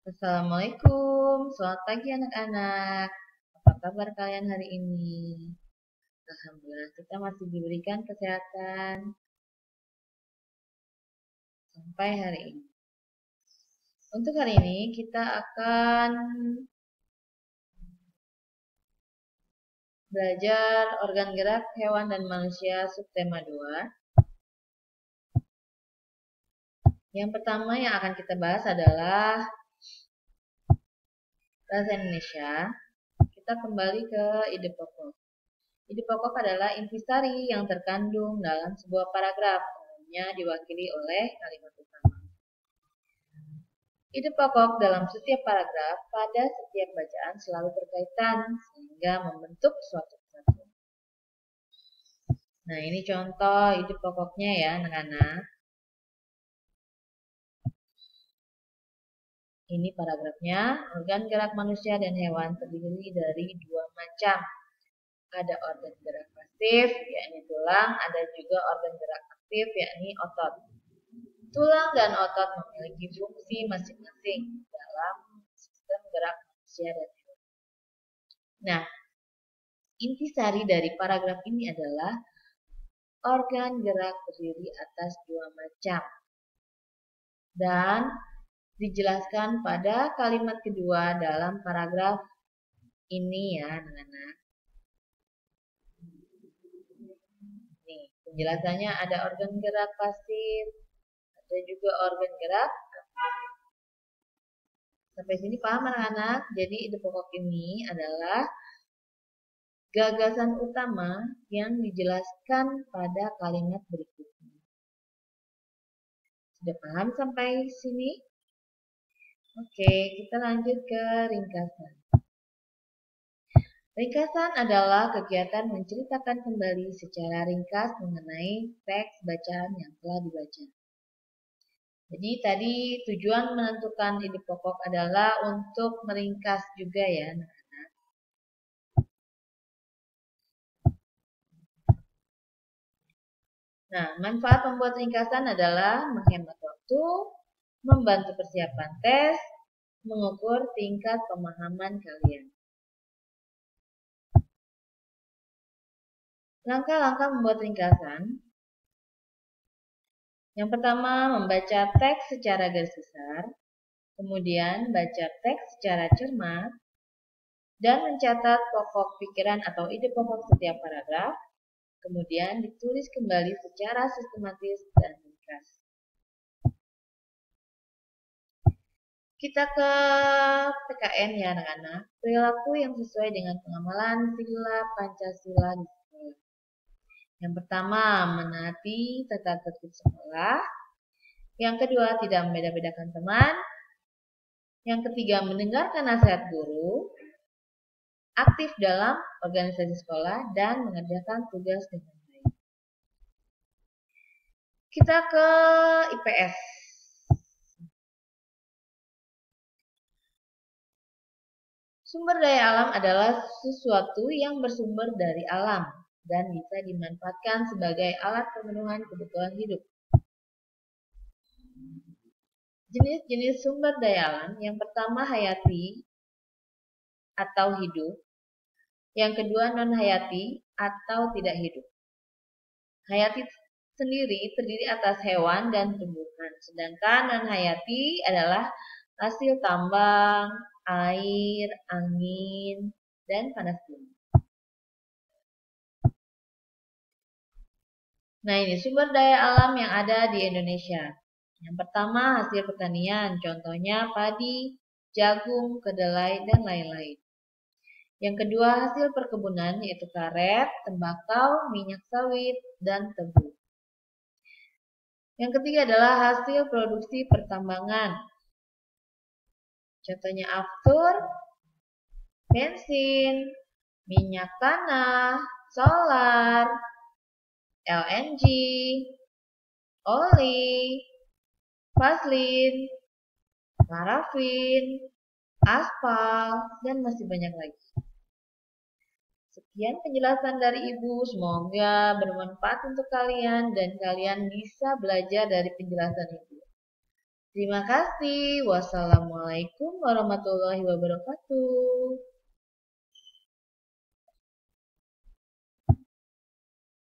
Assalamualaikum, selamat pagi anak-anak. Apa kabar kalian hari ini? Alhamdulillah kita masih diberikan kesehatan sampai hari ini. Untuk hari ini kita akan belajar organ gerak hewan dan manusia subtema 2. Yang pertama yang akan kita bahas adalah bahasa Indonesia. Kita kembali ke ide pokok. Ide pokok adalah intisari yang terkandung dalam sebuah paragraf, umumnya diwakili oleh kalimat utama. Ide pokok dalam setiap paragraf pada setiap bacaan selalu berkaitan sehingga membentuk suatu kesatuan. Nah, ini contoh ide pokoknya ya, anak-anak. Ini paragrafnya. Organ gerak manusia dan hewan terdiri dari dua macam. Ada organ gerak pasif, yakni tulang, ada juga organ gerak aktif, yakni otot. Tulang dan otot memiliki fungsi masing-masing dalam sistem gerak manusia dan hewan. Nah, intisari dari paragraf ini adalah organ gerak terdiri atas dua macam dan dijelaskan pada kalimat kedua dalam paragraf ini ya anak-anak. Nih, penjelasannya ada organ gerak pasif, ada juga organ gerak aktif. Sampai sini paham anak-anak? Jadi ide pokok ini adalah gagasan utama yang dijelaskan pada kalimat berikutnya. Sudah paham sampai sini? Oke, kita lanjut ke ringkasan. Ringkasan adalah kegiatan menceritakan kembali secara ringkas mengenai teks bacaan yang telah dibaca. Jadi tadi tujuan menentukan ide pokok adalah untuk meringkas juga ya anak-anak. Nah, manfaat membuat ringkasan adalah menghemat waktu, membantu persiapan tes, mengukur tingkat pemahaman kalian. Langkah-langkah membuat ringkasan. Yang pertama, membaca teks secara garis besar, kemudian baca teks secara cermat, dan mencatat pokok pikiran atau ide pokok setiap paragraf, kemudian ditulis kembali secara sistematis dan ringkas. Kita ke PKN ya anak-anak, perilaku yang sesuai dengan pengamalan sila Pancasila di sekolah. Yang pertama, menaati tata tertib sekolah. Yang kedua, tidak membeda-bedakan teman. Yang ketiga, mendengarkan nasihat guru. Aktif dalam organisasi sekolah dan mengerjakan tugas dengan baik. Kita ke IPS. Sumber daya alam adalah sesuatu yang bersumber dari alam dan bisa dimanfaatkan sebagai alat pemenuhan kebutuhan hidup. Jenis-jenis sumber daya alam, yang pertama hayati atau hidup, yang kedua non-hayati atau tidak hidup. Hayati sendiri terdiri atas hewan dan tumbuhan, sedangkan non-hayati adalah hasil tambang, air, angin, dan panas bumi. Nah, ini sumber daya alam yang ada di Indonesia. Yang pertama, hasil pertanian, contohnya padi, jagung, kedelai, dan lain-lain. Yang kedua, hasil perkebunan, yaitu karet, tembakau, minyak sawit, dan tebu. Yang ketiga adalah hasil produksi pertambangan. Contohnya aftur, bensin, minyak tanah, solar, LNG, oli, vaselin, parafin, aspal, dan masih banyak lagi. Sekian penjelasan dari Ibu, semoga bermanfaat untuk kalian dan kalian bisa belajar dari penjelasan Ibu. Terima kasih. Wassalamualaikum warahmatullahi wabarakatuh.